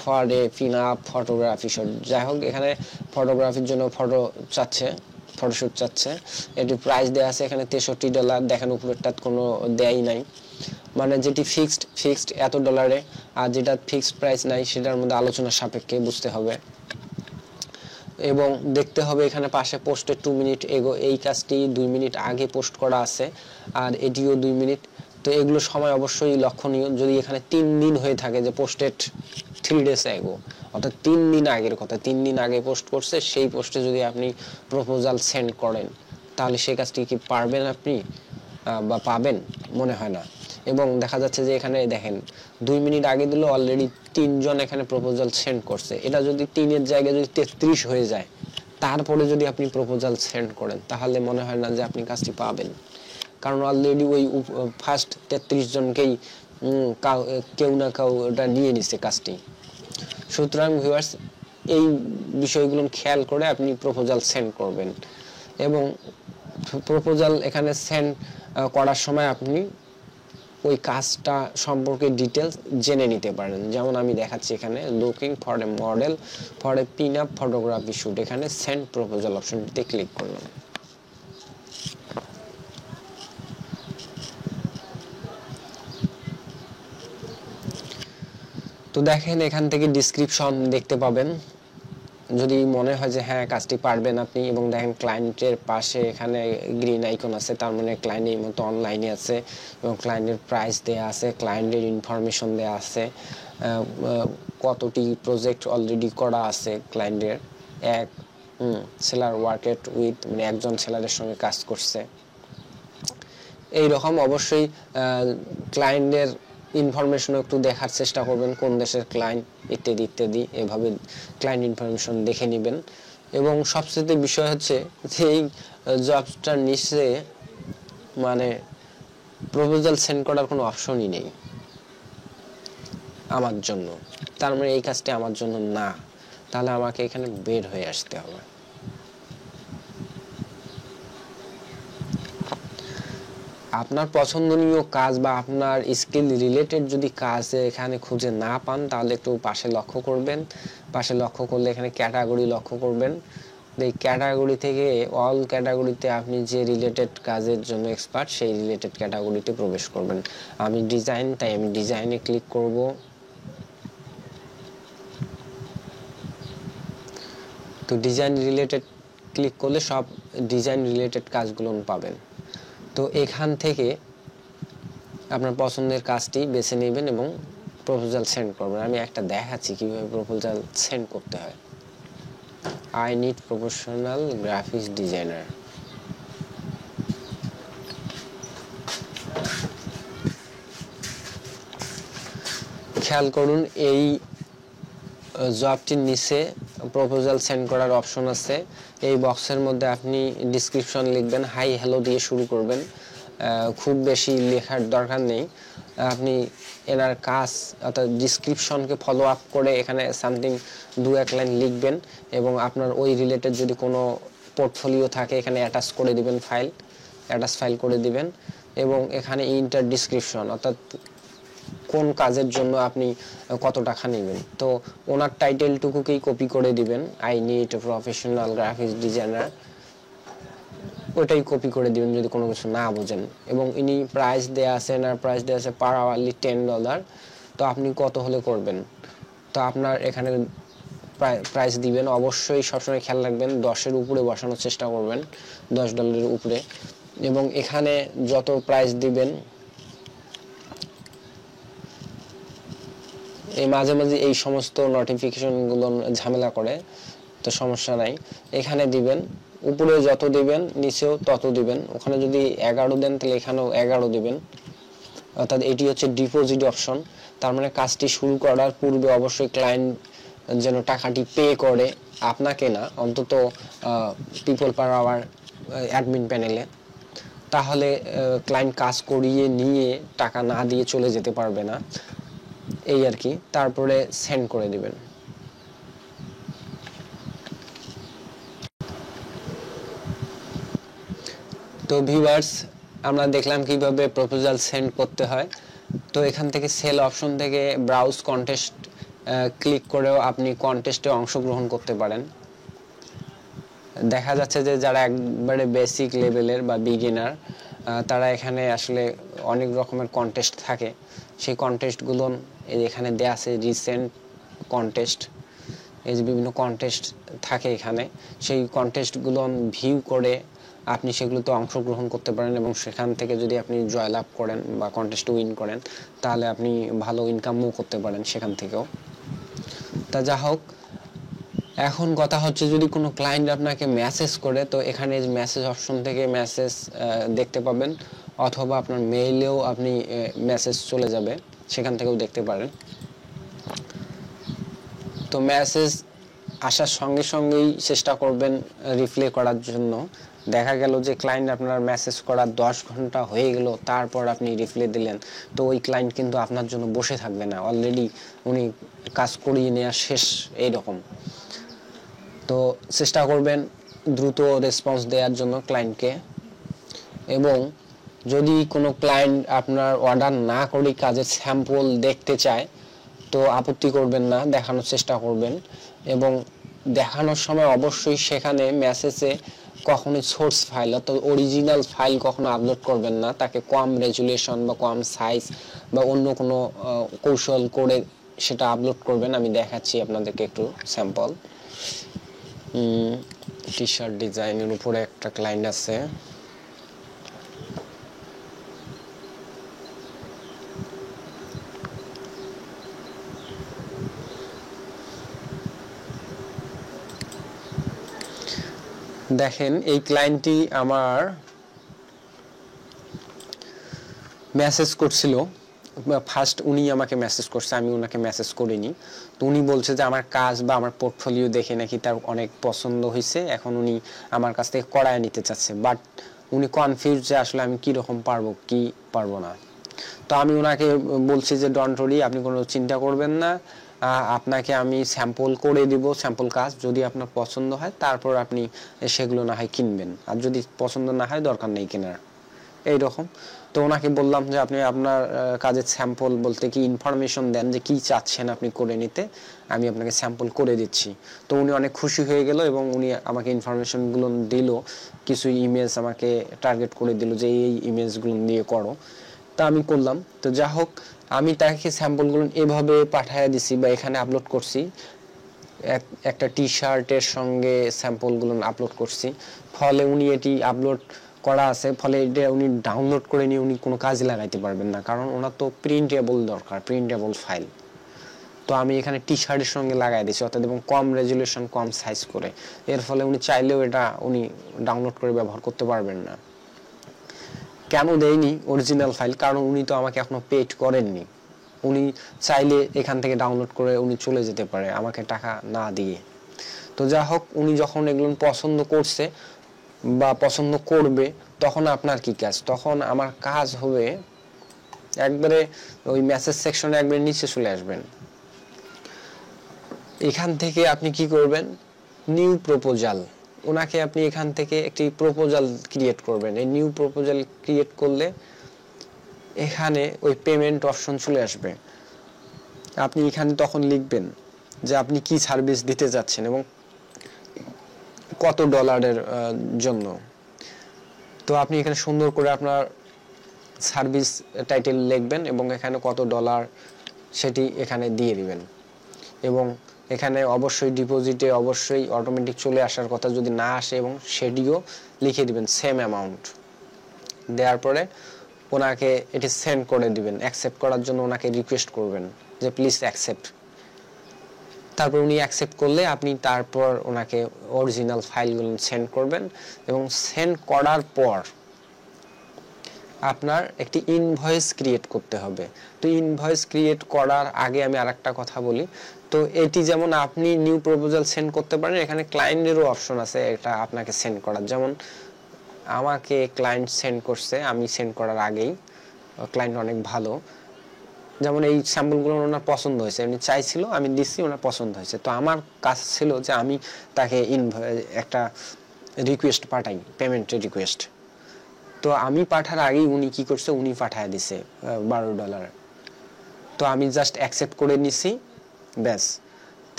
for a pin up photography shoot. যাই হোক, এখানে ফটোগ্রাফির জন্য ফটো চাচ্ছে, ফটোশ্যুট চাচ্ছে। এটি প্রাইস দেওয়া আছে এখানে $63। দেখেন উপরেরটা কোনো দেয়াই নাই, মানে যেটি ফিক্সড এত ডলারে, আর যেটা ফিক্সড প্রাইস নাই সেটার মধ্যে আলোচনা সাপেক্ষে বুঝতে হবে। এবং দেখতে হবে এখানে পাশে পোস্টে 2 মিনিট এগো, এই কাজটি 2 মিনিট আগে পোস্ট করা আছে আর এটিও 2 মিনিট। তো এগুলো সময় অবশ্যই লক্ষণীয়। যদি এখানে 3 দিন হয়ে থাকে যে পোস্টেড 3 days এগো, অর্থাৎ 3 দিন আগের কথা, 3 দিন আগে পোস্ট করছে, সেই পোস্টে যদি আপনি প্রপোজাল সেন্ড করেন, তাহলে সেই কাজটি কি পারবেন আপনি বা পাবেন? মনে হয় না। এবং দেখা যাচ্ছে যে এখানে দেখেন 2 মিনিট আগে দিল, অলরেডি 3 জন এখানে প্রপোজাল সেন্ড করছে। এটা যদি 3-এর জায়গায় যদি 33 হয়ে যায়, তারপরে যদি আপনি প্রপোজাল সেন্ড করেন, তাহলে মনে হয় না যে আপনি কাজটি পাবেন, কারণ অলরেডি ওই ফার্স্ট 33 জনকেই কেউ না কেউ ওটা নিয়ে নিছে কাজটি। সুতরাং ভিউয়ার্স, এই বিষয়গুলো খেয়াল করে আপনি প্রপোজাল সেন্ড করবেন এবং প্রপোজাল এখানে সেন্ড করার সময় আপনি ওই কাজটা সম্পর্কে ডিটেলস জেনে নিতে পারেন। যেমন আমি দেখাচ্ছি এখানে looking for a model for a pin up photography shoot, এখানে সেন্ড প্রপোজাল অপশনটিতে ক্লিক করলাম। তো দেখেন এখান থেকে ডেসক্রিপশন দেখতে পাবেন, যদি মনে হয় যে হ্যাঁ কাজটি পারবেন আপনি, এবং দেখেন ক্লায়েন্টের পাশে এখানে গ্রিন আইকন আছে, তার মানে ক্লায়েন্ট এই মতো অনলাইনে আছে এবং ক্লায়েন্টের প্রাইস দেয়া আছে, ক্লায়েন্টের ইনফরমেশন দেয়া আছে, কতটি প্রজেক্ট অলরেডি করা আছে ক্লায়েন্টের, এক সেলার ওয়ার্কেড উইথ, মানে একজন সেলারের সঙ্গে কাজ করছে এই রকম। অবশ্যই ক্লায়েন্টের ইনফরমেশন একটু দেখার চেষ্টা করবেন, কোন দেশের ক্লায়েন্ট ইত্যাদি ইত্যাদি, এভাবে ক্লায়েন্ট ইনফরমেশন দেখে নেবেন। এবং সবচেয়ে বিষয় হচ্ছে যে এই জবটার নিচে মানে প্রপোজাল সেন্ড করার কোনো অপশনই নেই আমার জন্য, তার মানে এই কাজটি আমার জন্য না, তাহলে আমাকে এখানে বের হয়ে আসতে হবে। আপনার পছন্দনীয় কাজ বা আপনার স্কিল রিলেটেড যদি কাজ এখানে খুঁজে না পান, তাহলে একটু পাশে লক্ষ্য করবেন, পাশে লক্ষ্য করলে এখানে ক্যাটাগরি লক্ষ্য করবেন, এই ক্যাটাগরি থেকে অল ক্যাটাগরিতে আপনি যে রিলেটেড কাজের জন্য এক্সপার্ট সেই রিলেটেড ক্যাটাগরিতে প্রবেশ করবেন। আমি ডিজাইন, তাই আমি ডিজাইনে ক্লিক করব। তো ডিজাইন রিলেটেড ক্লিক করলে সব ডিজাইন রিলেটেড কাজগুলো পাবেন। তো এখান থেকে আপনার পছন্দের কাজটি বেছে নেবেন এবং প্রপোজাল সেন্ড করবেন। আমি একটা দেখাচ্ছি কিভাবে প্রপোজাল সেন্ড করতে হয়। I need professional graphics designer. খেয়াল করুন এই জবটির নিচে প্রপোজাল সেন্ড করার অপশন আছে। এই বক্সের মধ্যে আপনি ডেসক্রিপশন লিখবেন, হাই হ্যালো দিয়ে শুরু করবেন, খুব বেশি লেখার দরকার নেই। আপনি এনার কাজ অর্থাৎ ডেসক্রিপশনকে ফলো আপ করে এখানে সামথিং 2-1 লাইন লিখবেন এবং আপনার ওই রিলেটেড যদি কোনো পোর্টফোলিও থাকে এখানে অ্যাটাচ করে দিবেন, অ্যাটাচ ফাইল করে দিবেন এবং এখানে ইন্টার ডেসক্রিপশন অর্থাৎ কোন কাজের জন্য আপনি কত টাকা নেবেন, তো ওনার টাইটেলটুকুকেই কপি করে দিবেন, I need professional graphics designer, ওইটাই কপি করে দিবেন যদি কোনো কিছু না বোঝেন। এবং ইনি প্রাইস দেয়া আছে, এনার প্রাইস দেয়া আছে পার আওয়ারলি $10, তো আপনি কত হলে করবেন, তো আপনার এখানে প্রাইস দিবেন। অবশ্যই সবসময় খেয়াল রাখবেন 10-এর উপরে বসানোর চেষ্টা করবেন, $10 উপরে। এবং এখানে যত প্রাইস দিবেন, এই মাঝে মাঝে এই সমস্ত নোটিফিকেশনগুলো ঝামেলা করে, তো সমস্যা নাই, এখানে দিবেন, উপরে যত দিবেন নিচেও তত দিবেন। ওখানে যদি 11 দেন তাহলে এখানেও 11 দিবেন, অর্থাৎ এটি হচ্ছে ডিপোজিট অপশন। তার মানে কাজটি শুরু করার পূর্বে অবশ্যই ক্লায়েন্ট যেন টাকাটি পে করে, আপনাকে না, অন্তত পিপল পার আওয়ার অ্যাডমিন প্যানেলে, তাহলে ক্লায়েন্ট কাজ করিয়ে নিয়ে টাকা না দিয়ে চলে যেতে পারবে না, এই আর কি। তারপরে সেন্ড করে দিবেন। তো ভিউয়ার্স, আমরা দেখলাম কিভাবে প্রপোজাল সেন্ড করতে হয়। তো এখান থেকে সেল অপশন থেকে ব্রাউজ কন্টেস্ট ক্লিক করেও আপনি কন্টেস্টে অংশগ্রহণ করতে পারেন। দেখা যাচ্ছে যে যারা একবারে বেসিক লেভেলের বা বিগিনার, তারা এখানে আসলে অনেক রকমের কন্টেস্ট থাকে, সেই কন্টেস্টগুলো এখানে দেয়া আছে, রিসেন্ট কন্টেস্ট, এই যে বিভিন্ন কন্টেস্ট থাকে এখানে, সেই কন্টেস্টগুলো ভিউ করে আপনি সেগুলোতে অংশগ্রহণ করতে পারেন এবং সেখান থেকে যদি আপনি জয়লাভ করেন বা কন্টেস্ট উইন করেন তাহলে আপনি ভালো ইনকামও করতে পারেন সেখান থেকেও। তা যা হোক, এখন কথা হচ্ছে যদি কোনো ক্লায়েন্ট আপনাকে মেসেজ করে, তো এখানে মেসেজ অপশন থেকে মেসেজ দেখতে পাবেন, অথবা আপনার মেইলেও আপনি মেসেজ চলে যাবে, সেখান থেকেও দেখতে পারেন। তো মেসেজ আসার সঙ্গে সঙ্গেই চেষ্টা করবেন রিপ্লাই করার জন্য। দেখা গেল যে ক্লায়েন্ট আপনার মেসেজ করার 10 ঘন্টা হয়ে গেল, তারপর আপনি রিপ্লাই দিলেন, তো ওই ক্লায়েন্ট কিন্তু আপনার জন্য বসে থাকবে না, অলরেডি উনি কাজ করিয়ে নেওয়া শেষ এইরকম। তো চেষ্টা করবেন দ্রুত রেসপন্স দেওয়ার জন্য ক্লায়েন্টকে। এবং যদি কোনো ক্লায়েন্ট আপনার অর্ডার না করে কাজের স্যাম্পল দেখতে চায়, তো আপত্তি করবেন না, দেখানোর চেষ্টা করবেন। এবং দেখানোর সময় অবশ্যই সেখানে মেসেজে কখনোই সোর্স ফাইল অর্থাৎ অরিজিনাল ফাইল কখনো আপলোড করবেন না, তাকে কম রেজুলেশন বা কম সাইজ বা অন্য কোনো কৌশল করে সেটা আপলোড করবেন। আমি দেখাচ্ছি আপনাদেরকে একটু স্যাম্পল। টি শার্ট ডিজাইনের উপরে একটা ক্লায়েন্ট আছে, দেখেন এই ক্লায়েন্টটি আমার মেসেজ করছিল। ফার্স্ট উনি আমাকে মেসেজ করছে, আমি ওনাকে মেসেজ করিনি। তো উনি বলছে যে আমার কাজ বা আমার পোর্টফোলিও দেখে নাকি তার অনেক পছন্দ হয়েছে, এখন উনি আমার কাছ থেকে করায় নিতে চাচ্ছে। বাট উনি কনফিউজ যে আসলে আমি কীরকম পারবো কি পারবো না। তো আমি ওনাকে বলছি যে ডন্ট ওয়ারি, আপনি কোনো চিন্তা করবেন না, আপনাকে আমি স্যাম্পল করে দিব, স্যাম্পল কাজ যদি আপনার পছন্দ হয় তারপর আপনি সেগুলো না হয় কিনবেন, আর যদি পছন্দ না হয় দরকার নেই কেনার, এইরকম। তো ওনাকে বললাম যে আপনি আপনার কাজের স্যাম্পল বলতে কি ইনফরমেশন দেন যে কি চাচ্ছেন আপনি করে নিতে, আমি আপনাকে স্যাম্পল করে দিচ্ছি। তো উনি অনেক খুশি হয়ে গেল এবং উনি আমাকে ইনফরমেশনগুলো দিল, কিছু ইমেজ আমাকে টার্গেট করে দিল যে এই ইমেজগুলো দিয়ে করো। তা আমি করলাম। তো যা হোক, আমি তাকে স্যাম্পলগুলো এভাবে পাঠিয়ে দিছি বা এখানে আপলোড করছি, একটা টি শার্টের সঙ্গে স্যাম্পলগুলো আপলোড করছি। ফলে উনি এটি আপলোড করা আছে, ফলে এটা উনি ডাউনলোড করে নিয়ে উনি কোনো কাজে লাগাইতে পারবেন না, কারণ ওনার তো প্রিন্টেবল দরকার, প্রিন্টেবল ফাইল। তো আমি এখানে টি শার্টের সঙ্গে লাগাই দিয়েছি, অর্থাৎ এবং কম রেজুলেশন, কম সাইজ করে। এর ফলে উনি চাইলেও এটা উনি ডাউনলোড করে ব্যবহার করতে পারবেন না। কেন দেয়নি অরিজিনাল ফাইল? কারণ উনি তো আমাকে এখনো পেড করেননি। উনি চাইলে এখান থেকে ডাউনলোড করে উনি চলে যেতে পারে আমাকে টাকা না দিয়ে। তো যা হোক, উনি যখন এগুলো পছন্দ করছে বা পছন্দ করবে, তখন আপনার কি কাজ? তখন আমার কাজ হবে একবারে ওই মেসেজ সেকশনে একবারে নিচে চলে আসবেন। এখান থেকে আপনি কি করবেন, নিউ প্রপোজাল, ওনাকে আপনি এখান থেকে একটি প্রপোজাল ক্রিয়েট করবেন। এই নিউ প্রপোজাল ক্রিয়েট করলে এখানে ওই পেমেন্ট অপশন চলে আসবে। আপনি এখানে তখন লিখবেন যে আপনি কি সার্ভিস দিতে যাচ্ছেন এবং কত ডলারের জন্য। তো আপনি এখানে সুন্দর করে আপনার সার্ভিস টাইটেল লিখবেন এবং এখানে কত ডলার সেটি এখানে দিয়ে দিবেন। এবং এখানে অবশ্যই ডিপোজিটে অবশ্যই অটোমেটিক চলে আসার কথা, যদি না আসে এবং সেটিও লিখে দিবেন সেম অ্যামাউন্ট। দেওয়ার পরে ওনাকে এটি সেন্ড করে দিবেন। অ্যাকসেপ্ট করার জন্য ওনাকে রিকোয়েস্ট করবেন যে প্লিজ অ্যাকসেপ্ট। তারপর উনি অ্যাকসেপ্ট করলে আপনি তারপর ওনাকে অরিজিনাল ফাইলগুলো সেন্ড করবেন এবং সেন্ড করার পর আপনার একটি ইনভয়েস ক্রিয়েট করতে হবে। তো ইনভয়েস ক্রিয়েট করার আগে আমি আরেকটা কথা বলি। তো এটি যেমন আপনি নিউ প্রপোজাল সেন্ড করতে পারেন, এখানে ক্লায়েন্টেরও অপশন আছে এটা আপনাকে সেন্ড করার। যেমন আমাকে ক্লায়েন্ট সেন্ড করছে, আমি সেন্ড করার আগেই, ক্লায়েন্ট অনেক ভালো, যেমন এই স্যাম্পলগুলো ওনার পছন্দ হয়েছে, উনি চাইছিল, আমি দিচ্ছি, ওনার পছন্দ হয়েছে। তো আমার কাজ ছিল যে আমি তাকে একটা রিকোয়েস্ট পাঠাই, পেমেন্টের রিকোয়েস্ট। তো আমি পাঠার আগেই উনি কি করছে, উনি পাঠায় দিছে $12। তো আমি জাস্ট অ্যাকসেপ্ট করে নিছি, ব্যাস।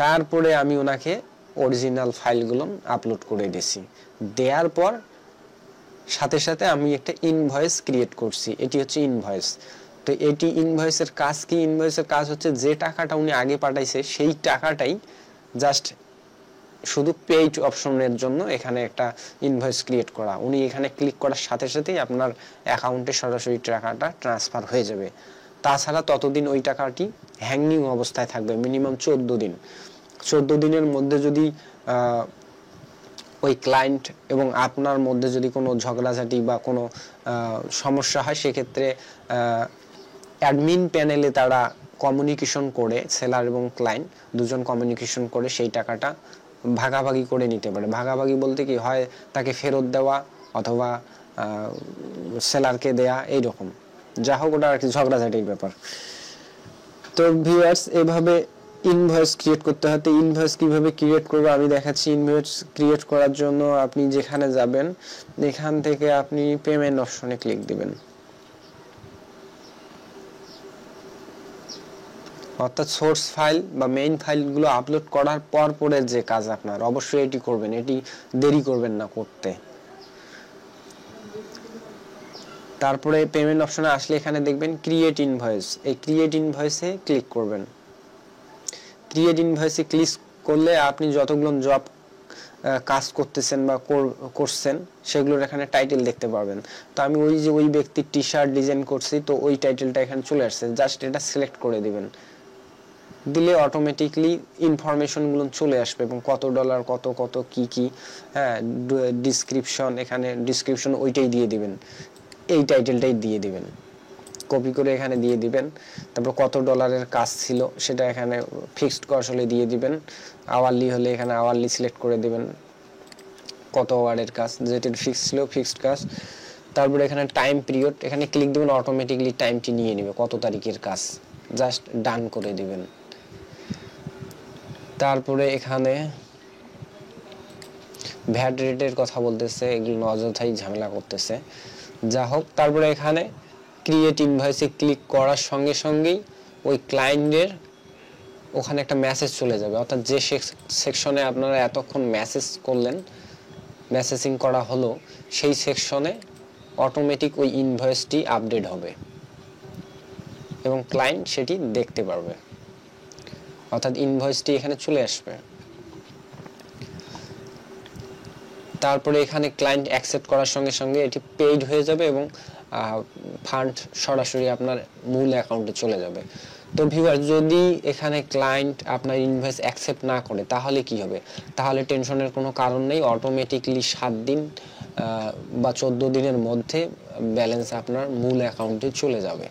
তারপরে আমি ওনাকে অরিজিনাল ফাইলগুলো আপলোড করে দিছি। দেওয়ার পর সাথে সাথে আমি একটা ইনভয়েস ক্রিয়েট করছি, এটি হচ্ছে ইনভয়েস। তো এটি ইনভয়েসের কাজ কি? ইনভয়েসের কাজ হচ্ছে যে টাকাটা উনি আগে পাঠাইছে সেই টাকাটাই জাস্ট শুধু পেইড অপশনের জন্য এখানে একটা ইনভয়েস ক্রিয়েট করা। উনি এখানে ক্লিক করার সাথে সাথেই আপনার অ্যাকাউন্টে সরাসরি টাকাটা ট্রান্সফার হয়ে যাবে। তাছাড়া ততদিন ওই টাকাটি হ্যাঙ্গিং অবস্থায় থাকবে মিনিমাম 14 দিন। 14 দিনের মধ্যে যদি ওই ক্লায়েন্ট এবং আপনার মধ্যে যদি কোনো ঝগড়াঝাটি বা কোনো সমস্যা হয়, সেক্ষেত্রে অ্যাডমিন প্যানেলে তারা কমিউনিকেশন করে, সেলার এবং ক্লায়েন্ট দুজন কমিউনিকেশন করে সেই টাকাটা ভাগাভাগি করে নিতে পারে। ভাগাভাগি বলতে কি হয়, তাকে ফেরত দেওয়া অথবা সেলারকে দেয়া, এইরকম। যা হোক, ওটা আর কি ঝগড়াঝাটির ব্যাপার। তো ভিউয়ার্স, এভাবে ইনভয়েস ক্রিয়েট করতে হয়। তো ইনভয়েস কিভাবে ক্রিয়েট করবো আমি দেখাচ্ছি। ইনভয়েস ক্রিয়েট করার জন্য আপনি যেখানে যাবেন, এখান থেকে আপনি পেমেন্ট অপশনে ক্লিক দিবেন। অর্থাৎ সোর্স ফাইল বা মেইন ফাইলগুলো আপলোড করার পর পরের যে কাজ আপনার, অবশ্যই এটি করবেন, এটি দেরি করবেন না করতে। তারপরে পেমেন্ট অপশনে আসলে এখানে দেখবেন ক্রিয়েট ইনভয়েস, এই ক্রিয়েট ইনভয়েসে ক্লিক করবেন। ক্রিয়েট ইনভয়েসে ক্লিক করলে আপনি যতগুলো জব কাজ করতেছেন বা করছেন সেগুলোর এখানে টাইটেল দেখতে পাবেন। তো আমি ওই ব্যক্তির টি শার্ট ডিজাইন করছি, তো ওই টাইটেলটা এখানে চলে আসছে, জাস্ট এটা সিলেক্ট করে দিবেন, দিলে অটোমেটিকলি ইনফরমেশনগুলো চলে আসবে এবং কত ডলার, কত কত কি কি, হ্যাঁ, ডিসক্রিপশন, এখানে ডিসক্রিপশন ওইটাই দিয়ে দিবেন, এই টাইটেলটাই দিয়ে দিবেন, কপি করে এখানে দিয়ে দিবেন। তারপর কত ডলারের কাজ ছিল সেটা এখানে ফিক্সড কস্ট হলে দিয়ে দিবেন, আওয়ারলি হলে এখানে আওয়ারলি সিলেক্ট করে দিবেন, কত আওয়ারের কাজ, যেটা ফিক্সড ছিল ফিক্সড কাজ। তারপরে এখানে টাইম পিরিয়ড, এখানে ক্লিক দিবেন, অটোমেটিকলি টাইমটি নিয়ে নেবে কত তারিখের কাজ, জাস্ট ডান করে দিবেন। তারপরে এখানে ভ্যাট রেটের কথা বলতেছে, এগুলো অযথাই ঝামেলা করতেছে, যা হোক। তারপরে এখানে ক্রিয়েট ইনভয়েসে ক্লিক করার সঙ্গে সঙ্গেই ওই ক্লায়েন্টের ওখানে একটা মেসেজ চলে যাবে, অর্থাৎ যে সেকশনে আপনারা এতক্ষণ মেসেজ করলেন, মেসেজিং করা হলো, সেই সেকশনে অটোমেটিক ওই ইনভয়েসটি আপডেট হবে এবং ক্লায়েন্ট সেটি দেখতে পারবে, অর্থাৎ ইনভয়েসটি এখানে চলে আসবে। তারপরে এখানে ক্লায়েন্ট অ্যাকসেপ্ট করার সঙ্গে সঙ্গে এটি পেইড হয়ে যাবে এবং ফান্ড সরাসরি আপনার মূল অ্যাকাউন্টে চলে যাবে। তো ভিউয়ার, যদি এখানে ক্লায়েন্ট আপনার ইনভয়েস অ্যাকসেপ্ট না করে তাহলে কি হবে? তাহলে টেনশনের কোনো কারণ নেই, অটোমেটিকলি 7 দিন বা 14 দিনের মধ্যে ব্যালেন্স আপনার মূল অ্যাকাউন্টে চলে যাবে,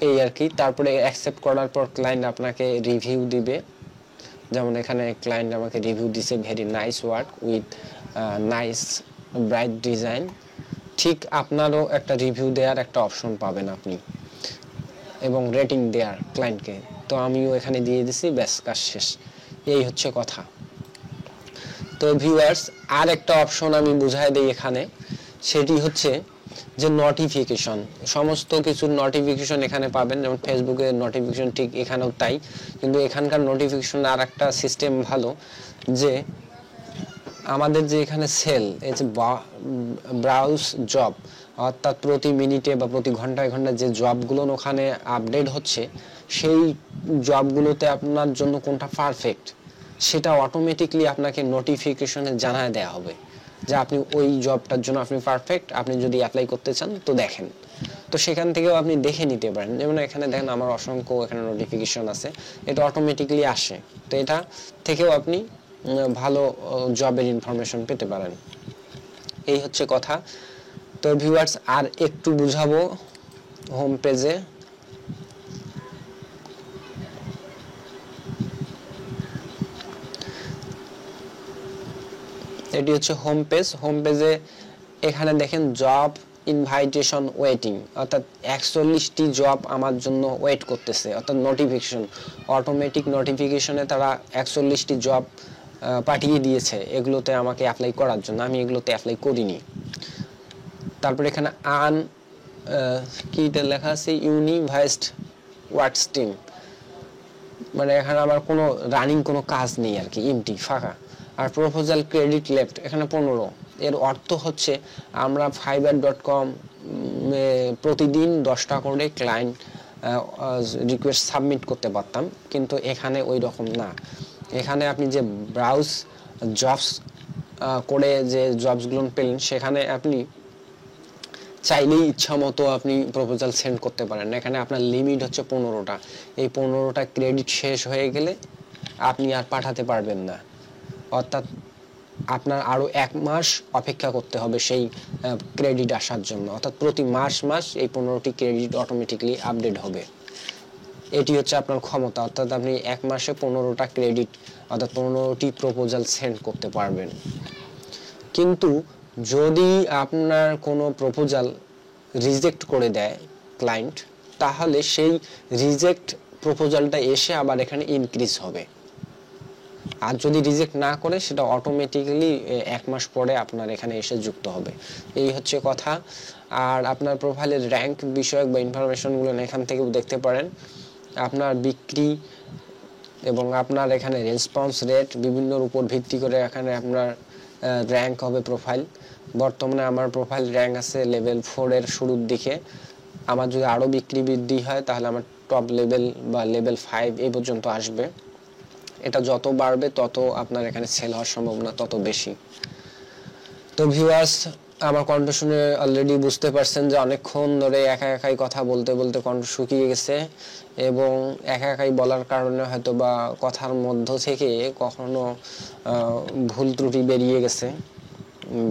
এই আর কি। তারপরে অ্যাকসেপ্ট করার পর ক্লায়েন্ট আপনাকে রিভিউ দিবে, যেমন এখানে ক্লায়েন্ট আমাকে রিভিউ দিছে, very nice work with nice bright design. ঠিক আপনারও একটা রিভিউ দেওয়ার একটা অপশন পাবেন আপনি, এবং রেটিং দেওয়ার ক্লায়েন্টকে। তো আমিও এখানে দিয়ে দিছি, ব্যাস কাজ শেষ, এই হচ্ছে কথা। তো ভিউয়ার্স, আর একটা অপশন আমি বুঝাই দিই এখানে, সেটি হচ্ছে যে নোটিফিকেশন, সমস্ত কিছুর নোটিফিকেশন এখানে পাবেন, যেমন ফেসবুকের নোটিফিকেশন ঠিক এখানেও তাই, কিন্তু এখানকার নোটিফিকেশন আর একটা সিস্টেম ভালো, যে আমাদের যে এখানে সেল, এই যে ব্রাউজ জব, অর্থাৎ প্রতি মিনিটে বা প্রতি ঘন্টায় ঘন্টায় যে জবগুলো ওখানে আপডেট হচ্ছে, সেই জবগুলোতে আপনার জন্য কোনটা পারফেক্ট সেটা অটোমেটিকলি আপনাকে নোটিফিকেশনে জানায় দেওয়া হবে যে আপনি ওই জবটার জন্য আপনি পারফেক্ট, আপনি যদি অ্যাপ্লাই করতে চান তো দেখেন। তো সেখান থেকেও আপনি দেখে নিতে পারেন, যেমন এখানে দেখেন আমার অসংখ্য এখানে নোটিফিকেশন আছে, এটা অটোমেটিকলি আসে। তো এটা থেকেও আপনি ভালো জবের ইনফরমেশন পেতে পারেন, এই হচ্ছে কথা। তো ভিউয়ার্স, আর একটু বুঝাবো হোম পেজে। এটি হচ্ছে হোম পেজ। হোম পেজে এখানে দেখেন জব ইনভাইটেশন ওয়েটিং, অর্থাৎ 41টি জব আমার জন্য ওয়েট করতেছে, অর্থাৎ নোটিফিকেশন, অটোমেটিক নোটিফিকেশনে তারা 41টি জব পাঠিয়ে দিয়েছে এগুলোতে আমাকে অ্যাপ্লাই করার জন্য, আমি এগুলোতে অ্যাপ্লাই করিনি। তারপরে এখানে কিটা লেখা আছে ইউনিভাইসড ওয়ার্ক স্ট্রিম, মানে এখানে আমার কোনো রানিং কোনো কাজ নেই আর কি, এমটি, ফাঁকা। আর প্রপোজাল ক্রেডিট লেফট এখানে 15, এর অর্থ হচ্ছে আমরা fiverr.com প্রতিদিন 10টা করে ক্লায়েন্ট রিকোয়েস্ট সাবমিট করতে পারতাম, কিন্তু এখানে ওই রকম না। এখানে আপনি যে ব্রাউজ জবস করে যে জবসগুলো পেলেন, সেখানে আপনি চাইলেই ইচ্ছা মতো আপনি প্রপোজাল সেন্ড করতে পারেন। এখানে আপনার লিমিট হচ্ছে 15টা, এই 15টা ক্রেডিট শেষ হয়ে গেলে আপনি আর পাঠাতে পারবেন না, অর্থাৎ আপনার আরও 1 মাস অপেক্ষা করতে হবে সেই ক্রেডিট আসার জন্য, অর্থাৎ প্রতি মাস এই 15টি ক্রেডিট অটোমেটিকলি আপডেট হবে। এটি হচ্ছে আপনার ক্ষমতা, অর্থাৎ আপনি 1 মাসে 15টা ক্রেডিট অর্থাৎ 15টি প্রপোজাল সেন্ড করতে পারবেন। কিন্তু যদি আপনার কোনো প্রপোজাল রিজেক্ট করে দেয় ক্লায়েন্ট, তাহলে সেই রিজেক্ট প্রপোজালটা এসে আবার এখানে ইনক্রিজ হবে, আর যদি রিজেক্ট না করে সেটা অটোমেটিক্যালি 1 মাস পরে আপনার এখানে এসে যুক্ত হবে, এই হচ্ছে কথা। আর আপনার প্রোফাইলের র্যাঙ্ক বিষয়ক বা ইনফরমেশনগুলো এখান থেকেও দেখতে পারেন, আপনার বিক্রি এবং আপনার এখানে রেসপন্স রেট বিভিন্নর উপর ভিত্তি করে এখানে আপনার র্যাঙ্ক হবে প্রোফাইল। বর্তমানে আমার প্রোফাইল র্যাঙ্ক আছে লেভেল 4 এর শুরুর দিকে, আমার যদি আরও বিক্রি বৃদ্ধি হয় তাহলে আমার টপ লেভেল বা লেভেল 5 এই পর্যন্ত আসবে। এটা যত বাড়বে তত আপনার এখানে সেল হওয়ার সম্ভাবনা তত বেশি। তো ভিউয়ার্স, আমার কণ্ঠ শুনে অলরেডি বুঝতে পারছেন যে অনেকক্ষণ ধরে একা একাই কথা বলতে বলতে কণ্ঠ শুকিয়ে গেছে, এবং একা একাই বলার কারণে হয়তো বা কথার মধ্য থেকে কখনো ভুল ত্রুটি বেরিয়ে গেছে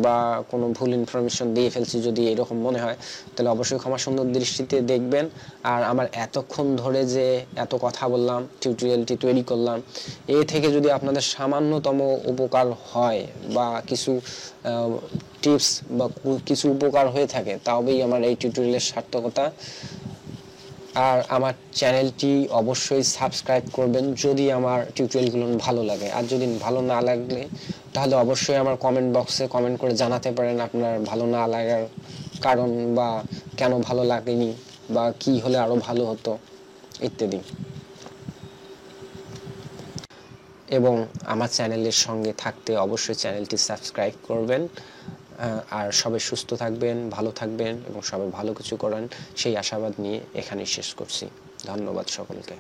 বা কোনো ভুল ইনফরমেশন দিয়ে ফেলছি যদি এরকম মনে হয়, তাহলে অবশ্যই ক্ষমা সুন্দর দৃষ্টিতে দেখবেন। আর আমার এতক্ষণ ধরে যে এত কথা বললাম, টিউটোরিয়ালটি তৈরি করলাম, এ থেকে যদি আপনাদের সামান্যতম উপকার হয় বা কিছু টিপস বা কিছু উপকার হয়ে থাকে, তবেই আমার এই টিউটোরিয়ালের সার্থকতা। আর আমার চ্যানেলটি অবশ্যই সাবস্ক্রাইব করবেন যদি আমার টিউটোরিয়ালগুলো ভালো লাগে। আর যদি ভালো না লাগলে তাহলে অবশ্যই আমার কমেন্ট বক্সে কমেন্ট করে জানাতে পারেন আপনার ভালো না লাগার কারণ, বা কেন ভালো লাগেনি, বা কি হলে আরো ভালো হতো ইত্যাদি। এবং আমার চ্যানেলের সঙ্গে থাকতে অবশ্যই চ্যানেলটি সাবস্ক্রাইব করবেন। আর সবাই সুস্থ থাকবেন, ভালো থাকবেন এবং সবাই ভালো কিছু করেন সেই আশাবাদ নিয়ে এখানেই শেষ করছি। ধন্যবাদ সকলকে।